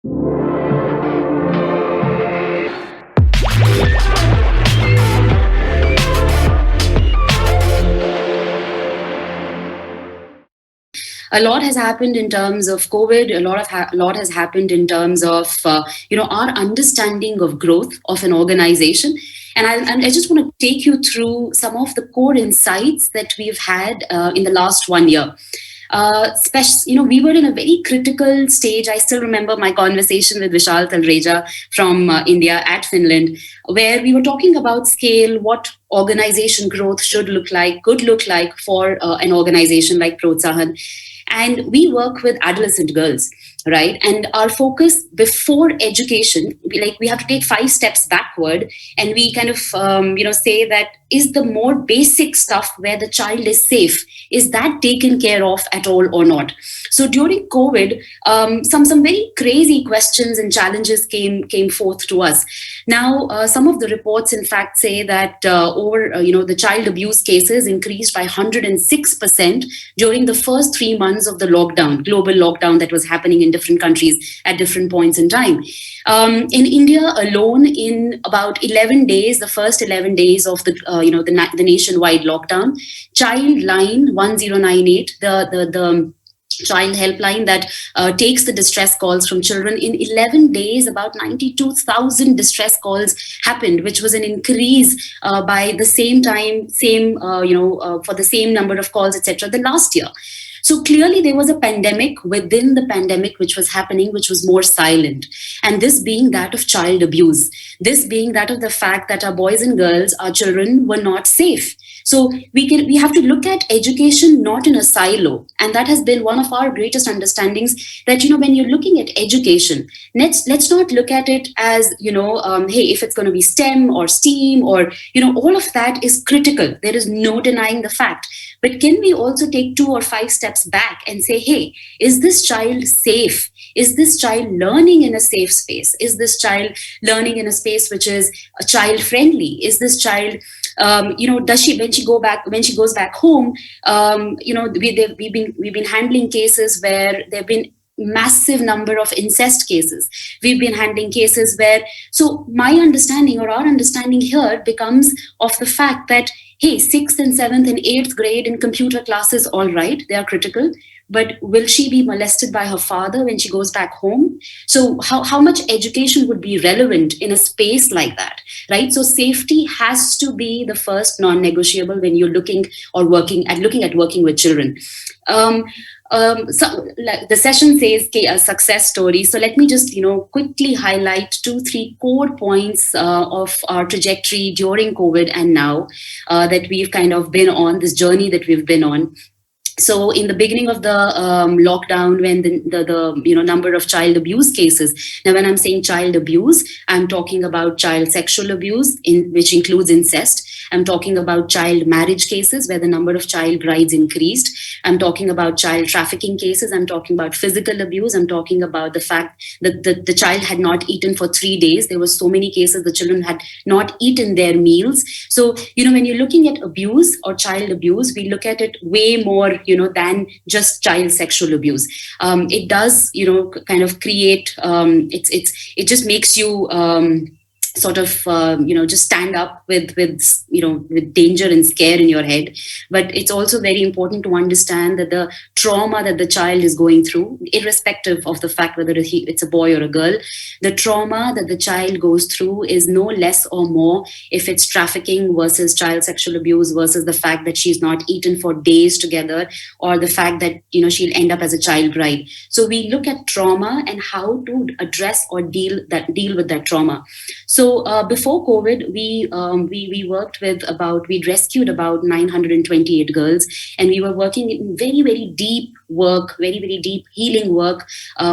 A lot has happened in terms of COVID. A lot has happened in terms of our understanding of growth of an organization. And I just want to take you through some of the core insights that we've had in the last 1 year. We were in a very critical stage. I still remember my conversation with Vishal Talreja from India at Finland, where we were talking about scale, what organization growth could look like for an organization like Protsahan. And we work with adolescent girls, right? And our focus before education, we have to take 5 steps backward, and we kind of say that, is the more basic stuff where the child is safe, is that taken care of at all or not? So during COVID, some very crazy questions and challenges came forth to us. Now, some of the reports, in fact, say that the child abuse cases increased by 106% during the first 3 months of the global lockdown that was happening in different countries at different points in time. In India alone, in about 11 days, the first 11 days of the nationwide lockdown, Child Line 1098, the child helpline that takes the distress calls from children. In 11 days, about 92,000 distress calls happened, which was an increase by the same time, for the same number of calls, etc., the last year. So clearly there was a pandemic within the pandemic which was happening, which was more silent. And this being that of child abuse, this being that of the fact that our boys and girls, our children, were not safe. So we have to look at education not in a silo. And that has been one of our greatest understandings, that, when you're looking at education, let's not look at it as, hey, if it's going to be STEM or STEAM or, all of that is critical. There is no denying the fact. But can we also take 2 or 5 steps back and say, hey, is this child safe? Is this child learning in a safe space? Is this child learning in a space which is child friendly? Is this child, does she, when she goes back home, we've been handling cases where there've been massive number of incest cases. We've been handling cases where, so my understanding or our understanding here becomes of the fact that, hey, 6th and 7th and 8th grade in computer classes, all right, they are critical. But will she be molested by her father when she goes back home? So how much education would be relevant in a space like that, right? So safety has to be the first non-negotiable when you're looking at working with children. So the session says a success story. So let me just quickly highlight 2-3 core points of our trajectory during COVID and now that we've kind of been on this journey that we've been on. So in the beginning of the lockdown, when the number of child abuse cases, now when I'm saying child abuse, I'm talking about child sexual abuse, which includes incest. I'm talking about child marriage cases where the number of child brides increased. I'm talking about child trafficking cases. I'm talking about physical abuse. I'm talking about the fact that the child had not eaten for 3 days. There were so many cases the children had not eaten their meals. So, when you're looking at abuse or child abuse, we look at it way more, than just child sexual abuse. It does, kind of create, it just makes you sort of just stand up with danger and scare in your head. But it's also very important to understand that the trauma that the child is going through, irrespective of the fact whether it's a boy or a girl, the trauma that the child goes through is no less or more if it's trafficking versus child sexual abuse versus the fact that she's not eaten for days together, or the fact that she'll end up as a child bride. So we look at trauma and how to address or deal with that trauma. So before COVID, we worked with we rescued about 928 girls, and we were working in very, very deep work, very, very deep healing work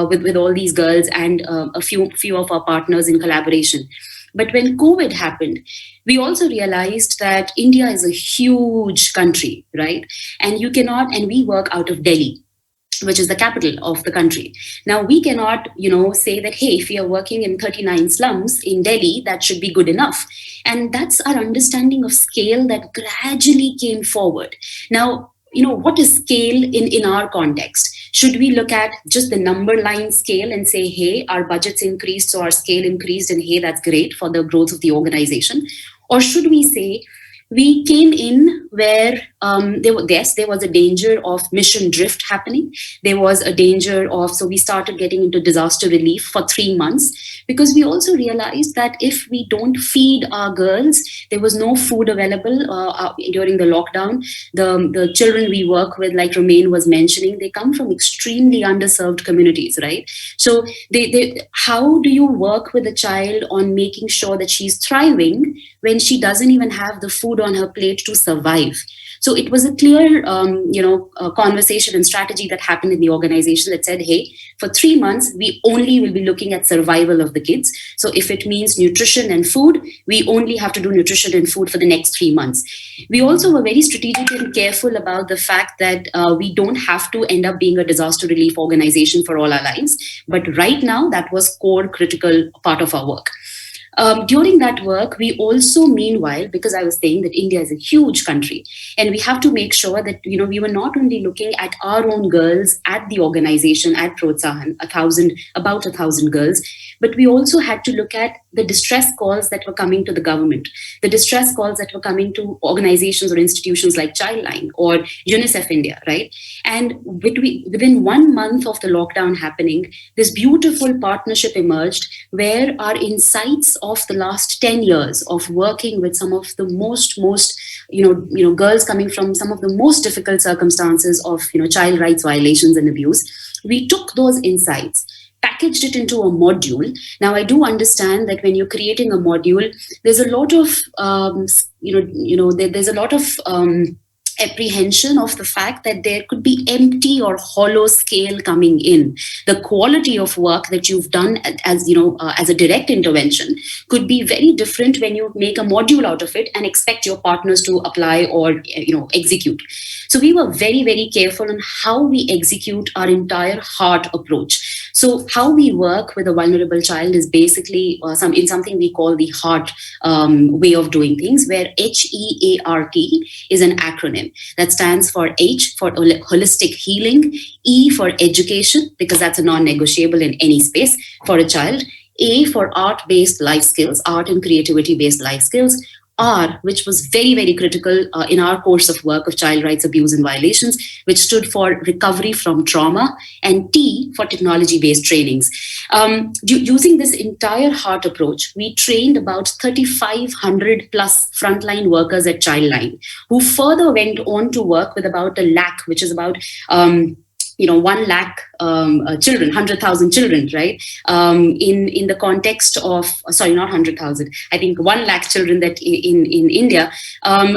with all these girls and a few of our partners in collaboration. But when COVID happened, we also realized that India is a huge country, right? And we work out of Delhi, which is the capital of the country. Now, we cannot, say that, hey, if we are working in 39 slums in Delhi, that should be good enough. And that's our understanding of scale that gradually came forward. Now, what is scale in our context? Should we look at just the number line scale and say, hey, our budget's increased, so our scale increased, and hey, that's great for the growth of the organization? Or should we say, we came in where there was a danger of mission drift happening. There was a danger of, so we started getting into disaster relief for 3 months, because we also realized that if we don't feed our girls, there was no food available during the lockdown. The children we work with, like Romain was mentioning, they come from extremely underserved communities, right? So how do you work with a child on making sure that she's thriving when she doesn't even have the food on her plate to survive? So it was a clear, conversation and strategy that happened in the organization that said, hey, for 3 months, we only will be looking at survival of the kids. So if it means nutrition and food, we only have to do nutrition and food for the next 3 months. We also were very strategic and careful about the fact that we don't have to end up being a disaster relief organization for all our lives. But right now, that was core critical part of our work. During that work, we also, meanwhile, because I was saying that India is a huge country, and we have to make sure that, we were not only looking at our own girls at the organization, at Protsahan, about 1,000 girls, but we also had to look at the distress calls that were coming to the government, the distress calls that were coming to organizations or institutions like Childline or UNICEF India, right? And within 1 month of the lockdown happening, this beautiful partnership emerged where our insights of the last 10 years of working with some of the most girls coming from some of the most difficult circumstances of child rights violations and abuse, we took those insights, packaged it into a module. Now, I do understand that when you're creating a module, there's a lot of there's a lot of apprehension of the fact that there could be empty or hollow scale coming in. The quality of work that you've done as a direct intervention could be very different when you make a module out of it and expect your partners to apply or execute. So we were very, very careful on how we execute our entire heart approach. So how we work with a vulnerable child is basically something we call the HEART way of doing things, where HEART is an acronym that stands for H for holistic healing, E for education, because that's a non-negotiable in any space for a child, A for art-based life skills, art and creativity-based life skills, R, which was very, very critical in our course of work of child rights abuse and violations, which stood for recovery from trauma, and T for technology-based trainings. Using this entire HEART approach, we trained about 3,500 plus frontline workers at Childline, who further went on to work with about 1 lakh, which is about 1 lakh children, 100,000 children, right? In the context of, sorry, not 100,000, I think 1 lakh children that in India,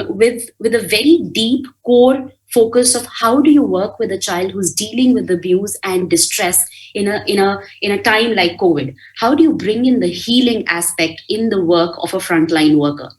with a very deep core focus of how do you work with a child who's dealing with abuse and distress in a time like COVID? How do you bring in the healing aspect in the work of a frontline worker?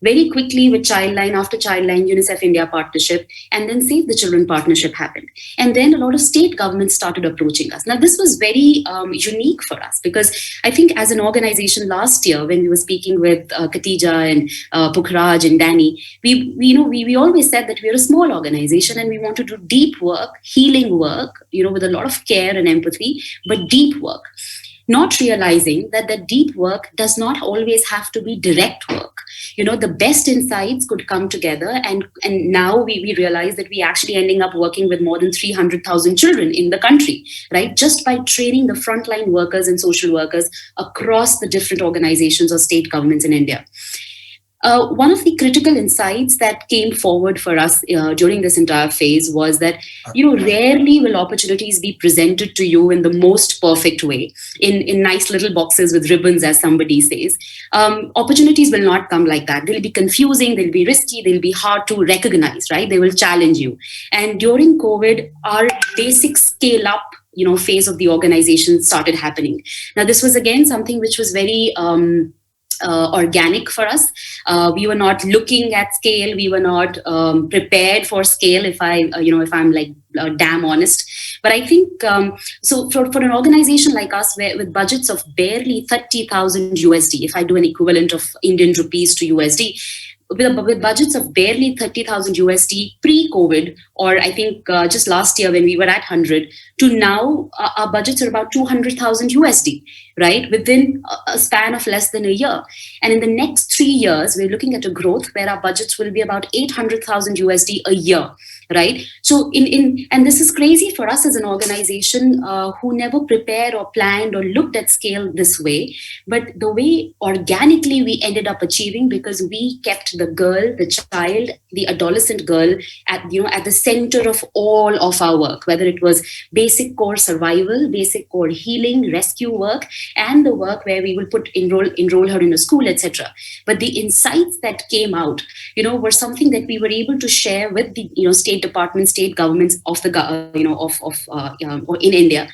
Very quickly with Childline, after Childline, UNICEF India partnership, and then Save the Children partnership happened. And then a lot of state governments started approaching us. Now, this was very unique for us, because I think as an organization last year, when we were speaking with Khatija and Pukhraj and Danny, we always said that we're a small organization and we want to do deep work, healing work, with a lot of care and empathy, but deep work. Not realizing that the deep work does not always have to be direct work. The best insights could come together, and now we realize that we actually ending up working with more than 300,000 children in the country, right? Just by training the frontline workers and social workers across the different organizations or state governments in India. One of the critical insights that came forward for us during this entire phase was that, rarely will opportunities be presented to you in the most perfect way, in nice little boxes with ribbons, as somebody says. Opportunities will not come like that. They'll be confusing, they'll be risky, they'll be hard to recognize, right? They will challenge you. And during COVID, our basic scale up phase of the organization started happening. Now, this was again something which was very organic for us. We were not looking at scale. We were not prepared for scale. If I'm like damn honest, but I think so. For an organization like us, with budgets of barely 30,000 USD, if I do an equivalent of Indian rupees to USD, with budgets of barely 30,000 USD pre-COVID, or I think just last year when we were at 100, to now our budgets are about 200,000 USD, right? Within a span of less than a year. And in the next 3 years, we're looking at a growth where our budgets will be about 800,000 USD a year, right? So and this is crazy for us as an organization who never prepared or planned or looked at scale this way. But the way organically we ended up achieving, because we kept the girl, the child, the adolescent girl at the center of all of our work, whether it was basic core survival, basic core healing, rescue work, and the work where we will enroll her in a school, etc. But the insights that came out, were something that we were able to share with the state departments, state governments of the in India,